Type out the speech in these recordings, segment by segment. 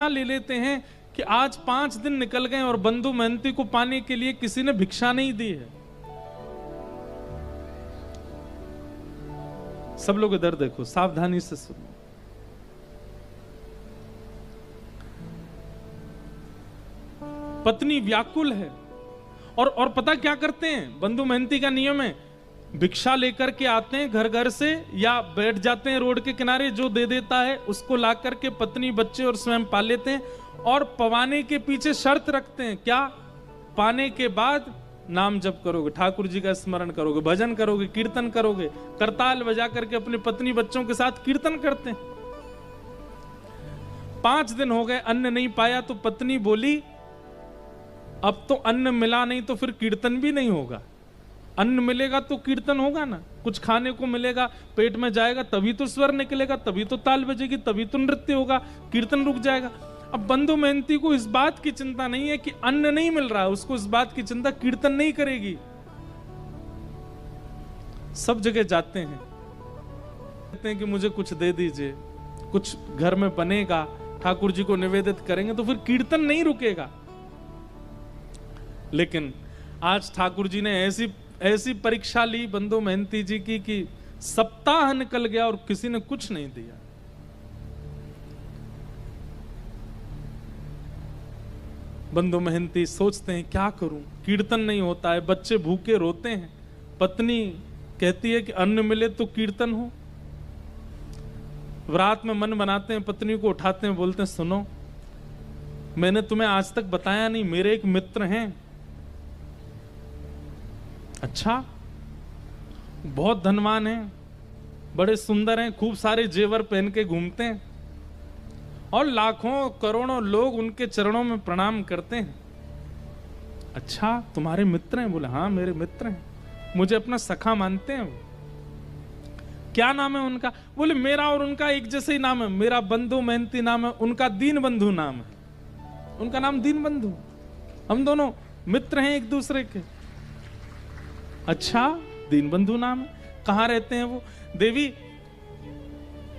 ले लेते हैं कि आज 5 दिन निकल गए और बंधु महंती को पाने के लिए किसी ने भिक्षा नहीं दी है। सब लोग इधर देखो, सावधानी से सुनो। पत्नी व्याकुल है और पता क्या करते हैं, बंधु महंती का नियम है, भिक्षा लेकर के आते हैं घर घर से या बैठ जाते हैं रोड के किनारे, जो दे देता है उसको ला करके पत्नी बच्चे और स्वयं पा लेते हैं। और पवाने के पीछे शर्त रखते हैं, क्या? पाने के बाद नाम जप करोगे, ठाकुर जी का स्मरण करोगे, भजन करोगे, कीर्तन करोगे। करताल बजा करके अपनी पत्नी बच्चों के साथ कीर्तन करते हैं। 5 दिन हो गए, अन्न नहीं पाया तो पत्नी बोली, अब तो अन्न मिला नहीं तो फिर कीर्तन भी नहीं होगा। अन्न मिलेगा तो कीर्तन होगा ना, कुछ खाने को मिलेगा, पेट में जाएगा तभी तो स्वर निकलेगा, तभी तो ताल बजेगी, तभी तो नृत्य होगा, कीर्तन रुक जाएगा। अब बंधु महंती को इस बात की चिंता नहीं है कि अन्न नहीं मिल रहा, उसको इस बात की चिंता कीर्तन नहीं करेगी। सब जगह जाते हैं, कहते हैं कि मुझे कुछ दे दीजिए, कुछ घर में बनेगा, ठाकुर जी को निवेदित करेंगे तो फिर कीर्तन नहीं रुकेगा। लेकिन आज ठाकुर जी ने ऐसी परीक्षा ली बंधु महंती जी की कि सप्ताह निकल गया और किसी ने कुछ नहीं दिया। बंधु महंती सोचते हैं क्या करूं, कीर्तन नहीं होता है, बच्चे भूखे रोते हैं, पत्नी कहती है कि अन्न मिले तो कीर्तन हो। रात में मन बनाते हैं, पत्नी को उठाते हैं, बोलते हैं सुनो, मैंने तुम्हें आज तक बताया नहीं, मेरे एक मित्र हैं। अच्छा, बहुत धनवान हैं, बड़े सुंदर हैं, खूब सारे जेवर पहन के घूमते हैं और लाखों करोड़ों लोग उनके चरणों में प्रणाम करते हैं। अच्छा, तुम्हारे मित्र हैं? बोले हाँ मेरे मित्र हैं, मुझे अपना सखा मानते हैं। वो क्या नाम है उनका? बोले मेरा और उनका एक जैसे ही नाम है, मेरा बंधु महंती नाम है, उनका दीन बंधु नाम है, उनका नाम दीन बंधु, हम दोनों मित्र हैं एक दूसरे के। अच्छा, दीन बंधु नाम है, कहां रहते हैं वो? देवी,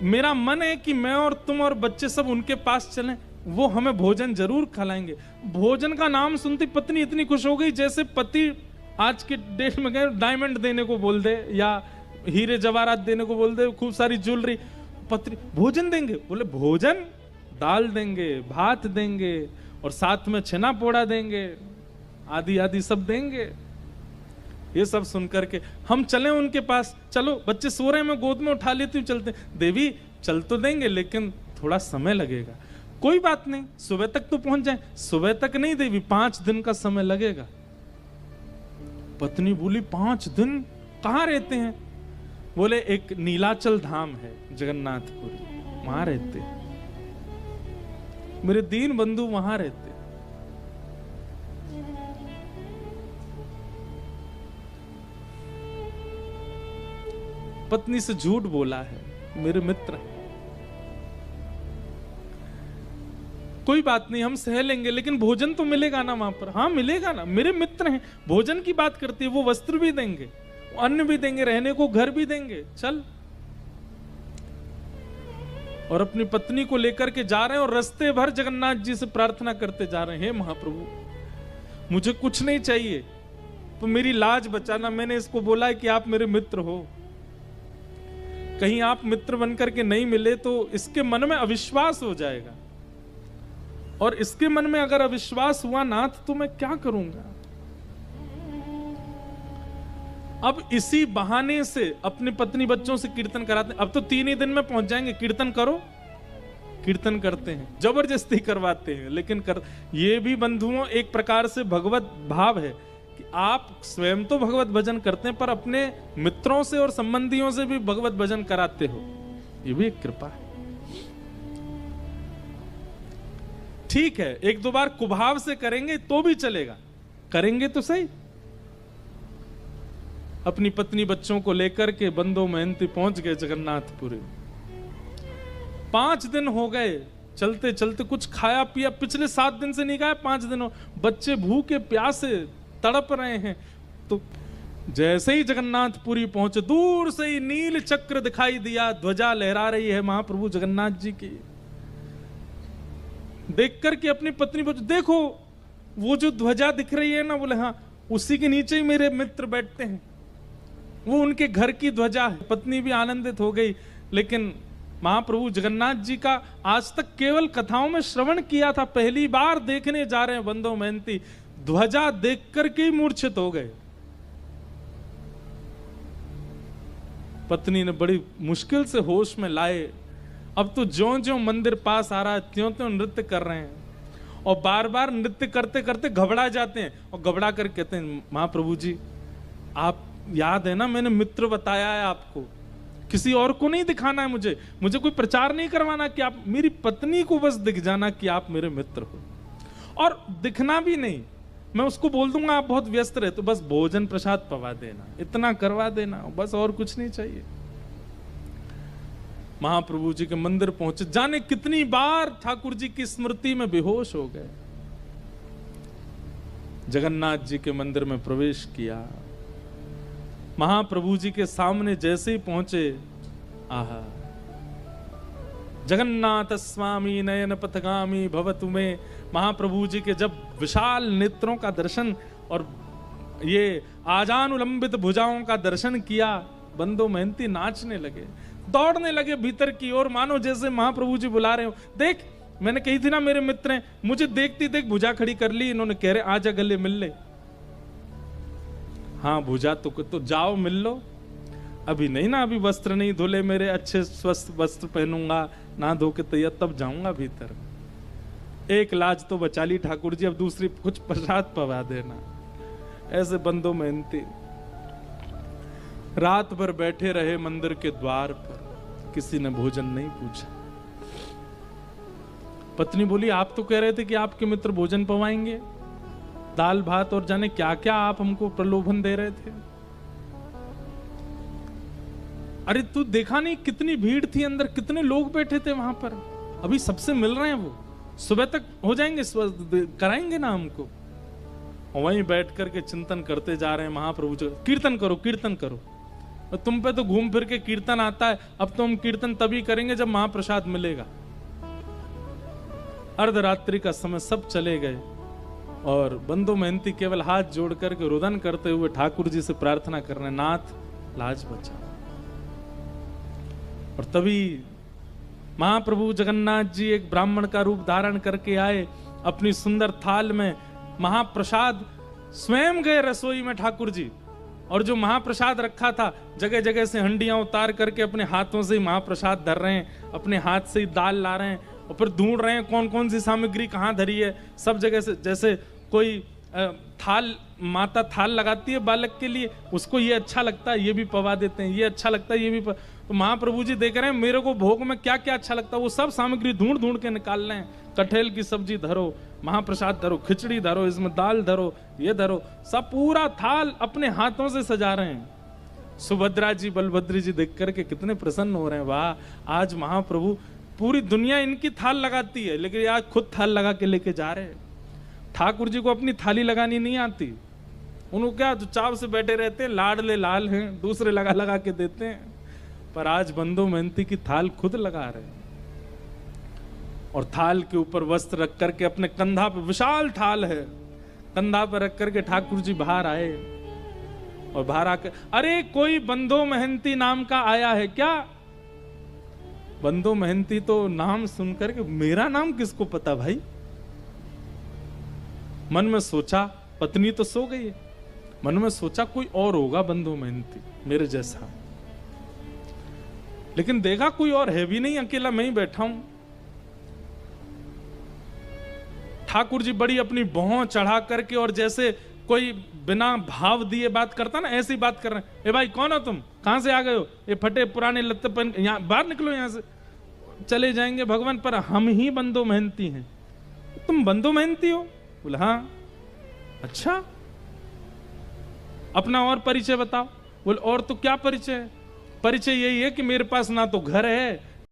मेरा मन है कि मैं और तुम और बच्चे सब उनके पास चलें, वो हमें भोजन जरूर खिलाएंगे। भोजन का नाम सुनती पत्नी इतनी खुश हो गई जैसे पति आज के डेट में गए डायमंड देने को बोल दे या हीरे जवाहरात देने को बोल दे, खूब सारी ज्वेलरी। पत्नी भोजन देंगे? बोले भोजन, दाल देंगे, भात देंगे और साथ में छेना पोड़ा देंगे, आदि आदि सब देंगे। ये सब सुनकर के हम चले उनके पास, चलो बच्चे सो रहे हैं, मैं गोद में उठा लेती हूँ, चलते। देवी चल तो देंगे लेकिन थोड़ा समय लगेगा। कोई बात नहीं, सुबह तक तो पहुंच जाए। सुबह तक नहीं देवी, 5 दिन का समय लगेगा। पत्नी बोली 5 दिन? कहाँ रहते हैं? बोले एक नीलाचल धाम है जगन्नाथपुरी, वहां रहते हैं, मेरे दीन बंधु वहां रहते। पत्नी से झूठ बोला है, मेरे मित्र हैं। कोई बात नहीं, हम सह लेंगे, लेकिन भोजन तो मिलेगा ना वहां पर? हाँ मिलेगा ना, मेरे मित्र हैं। भोजन की बात करती है, वो वस्त्र भी देंगे, अन्न भी देंगे, रहने को घर भी देंगे, चल। और अपनी पत्नी को लेकर के जा रहे हैं और रास्ते भर जगन्नाथ जी से प्रार्थना करते जा रहे हैं, हे महाप्रभु मुझे कुछ नहीं चाहिए, तो मेरी लाज बचाना। मैंने इसको बोला है कि आप मेरे मित्र हो, कहीं आप मित्र बनकर के नहीं मिले तो इसके मन में अविश्वास हो जाएगा, और इसके मन में अगर अविश्वास हुआ नाथ तो मैं क्या करूंगा। अब इसी बहाने से अपनी पत्नी बच्चों से कीर्तन कराते। अब तो 3 ही दिन में पहुंच जाएंगे, कीर्तन करो। कीर्तन करते हैं, जबरदस्ती करवाते हैं, लेकिन ये भी बंधुओं एक प्रकार से भगवत भाव है कि आप स्वयं तो भगवत भजन करते हैं पर अपने मित्रों से और संबंधियों से भी भगवत भजन कराते हो, ये भी एक कृपा है। ठीक है, 1-2 बार कुभाव से करेंगे तो भी चलेगा, करेंगे तो सही। अपनी पत्नी बच्चों को लेकर के बंधु महंती पहुंच गए जगन्नाथपुरी। 5 दिन हो गए चलते चलते, कुछ खाया पिया पिछले 7 दिन से नहीं खाया, 5 दिन हो, बच्चे भूखे प्यासे तड़प रहे हैं। तो जैसे ही जगन्नाथपुरी पहुंचे, दूर से ही नील चक्र दिखाई दिया, ध्वजा लहरा रही है महाप्रभु जगन्नाथ जी की। देख करके अपनी पत्नी को, देखो वो जो ध्वजा दिख रही है ना, बोले हाँ उसी के नीचे ही मेरे मित्र बैठते हैं, वो उनके घर की ध्वजा है। पत्नी भी आनंदित हो गई। लेकिन महाप्रभु जगन्नाथ जी का आज तक केवल कथाओं में श्रवण किया था, पहली बार देखने जा रहे हैं बंदो महंती, ध्वजा देख करके ही मूर्छित हो गए। पत्नी ने बड़ी मुश्किल से होश में लाए। अब तो ज्यों ज्यों मंदिर पास आ रहा है त्यों त्यों नृत्य कर रहे हैं, और बार बार नृत्य करते करते घबरा जाते हैं, और घबरा कर कहते हैं महाप्रभु जी आप याद है ना, मैंने मित्र बताया है आपको, किसी और को नहीं दिखाना है, मुझे कोई प्रचार नहीं करवाना कि आप, मेरी पत्नी को बस दिख जाना कि आप मेरे मित्र हो, और दिखना भी नहीं, मैं उसको बोल दूंगा आप बहुत व्यस्त रहे, तो बस भोजन प्रसाद पवा देना, इतना करवा देना, बस और कुछ नहीं चाहिए। महाप्रभु जी के मंदिर पहुंचे, जाने कितनी बार ठाकुर जी की स्मृति में बेहोश हो गए। जगन्नाथ जी के मंदिर में प्रवेश किया, महाप्रभु जी के सामने जैसे ही पहुंचे, आहा, जगन्नाथ स्वामी नयन पथगामी भवतु में, महाप्रभु जी के जब विशाल नेत्रों का दर्शन और ये आजानुलंबित भुजाओं का दर्शन किया, बंदो महंती नाचने लगे, दौड़ने लगे भीतर की ओर, मानो जैसे महाप्रभु जी बुला रहे हो। देख मैंने कही थी ना मेरे मित्र हैं, मुझे देखती देख भुजा खड़ी कर ली इन्होंने, कह रहे आजा गले मिल ले। हाँ भुजा तो जाओ मिल लो, अभी नहीं ना, अभी वस्त्र नहीं धुले मेरे, अच्छे स्वस्थ वस्त्र पहनूंगा, ना धो के तैयार तब जाऊंगा भीतर। एक लाज तो बचा ली ठाकुर जी, अब दूसरी कुछ प्रसाद पवा देना। ऐसे बंदो मेहनती रात भर बैठे रहे मंदिर के द्वार पर, किसी ने भोजन नहीं पूछा। पत्नी बोली आप तो कह रहे थे कि आपके मित्र भोजन पवाएंगे, दाल भात और जाने क्या क्या आप हमको प्रलोभन दे रहे थे। अरे तू देखा नहीं कितनी भीड़ थी अंदर, कितने लोग बैठे थे वहां पर, अभी सबसे मिल रहे हैं, वो सुबह तक हो जाएंगे, कराएंगे ना हमको। और वहीं बैठ करके चिंतन करते जा रहे हैं महाप्रभु जी, कीर्तन करो कीर्तन करो, और तुम पे तो घूम फिर के कीर्तन आता है, अब तो हम कीर्तन तभी करेंगे जब महाप्रसाद मिलेगा। अर्धरात्रि का समय सब चले गए, और बंदो महंती केवल हाथ जोड़ करके रुदन करते हुए ठाकुर जी से प्रार्थना कर रहे, नाथ लाज बचा। और तभी महाप्रभु जगन्नाथ जी एक ब्राह्मण का रूप धारण करके आए, अपनी सुंदर थाल में महाप्रसाद, स्वयं गए रसोई में ठाकुर जी, और जो महाप्रसाद रखा था जगह जगह से हंडियां उतार करके अपने हाथों से ही महाप्रसाद धर रहे हैं, अपने हाथ से ही दाल ला रहे हैं, और फिर ढूंढ रहे हैं कौन कौन सी सामग्री कहाँ धरी है। सब जगह से, जैसे कोई थाल, माता थाल लगाती है बालक के लिए, उसको ये अच्छा लगता है ये भी पवा देते हैं, ये अच्छा लगता है ये भी तो महाप्रभु जी देख रहे हैं मेरे को भोग में क्या क्या अच्छा लगता है, वो सब सामग्री ढूंढ ढूंढ के निकाल रहे हैं। कटहल की सब्जी धरो, महाप्रसाद धरो, खिचड़ी धरो, इसमें दाल धरो, ये धरो, सब पूरा थाल अपने हाथों से सजा रहे हैं। सुभद्रा जी बलभद्र जी देख करके कितने प्रसन्न हो रहे हैं, वाह आज महाप्रभु, पूरी दुनिया इनकी थाल लगाती है लेकिन आज खुद थाल लगा के लेके जा रहे हैं। ठाकुर जी को अपनी थाली लगानी नहीं आती, उनको क्या चुपचाप से बैठे रहते हैं, लाडले लाल हैं, दूसरे लगा लगा के देते हैं, पर आज बंदो मेहनती की थाल खुद लगा रहे हैं। और थाल के ऊपर वस्त्र रख करके अपने कंधा पे, विशाल थाल है, कंधा पर रख करके ठाकुर जी बाहर आए, और बाहर आकर अरे कोई बंदो मेहनती नाम का आया है क्या। बंदो मेहनती तो नाम सुनकर के, मेरा नाम किसको पता भाई। मन में सोचा, पत्नी तो सो गई है, मन में सोचा कोई और होगा बंदो मेहनती मेरे जैसा, लेकिन देखा कोई और है भी नहीं, अकेला मैं ही बैठा हूं। ठाकुर जी बड़ी अपनी भौं चढ़ा करके, और जैसे कोई बिना भाव दिए बात करता ना, ऐसी बात कर रहे हैं, ए भाई कौन हो तुम, कहां से आ गए हो, ये फटे पुराने लत्ते पहन, यहां बाहर निकलो, यहां से चले जाएंगे भगवान, पर हम ही बंदो मेहनती हैं। तुम बंदो मेहनती हो? बोला हाँ। अच्छा अपना और परिचय बताओ। बोले और तो क्या परिचय है, परिचय यही है कि मेरे पास ना तो घर है,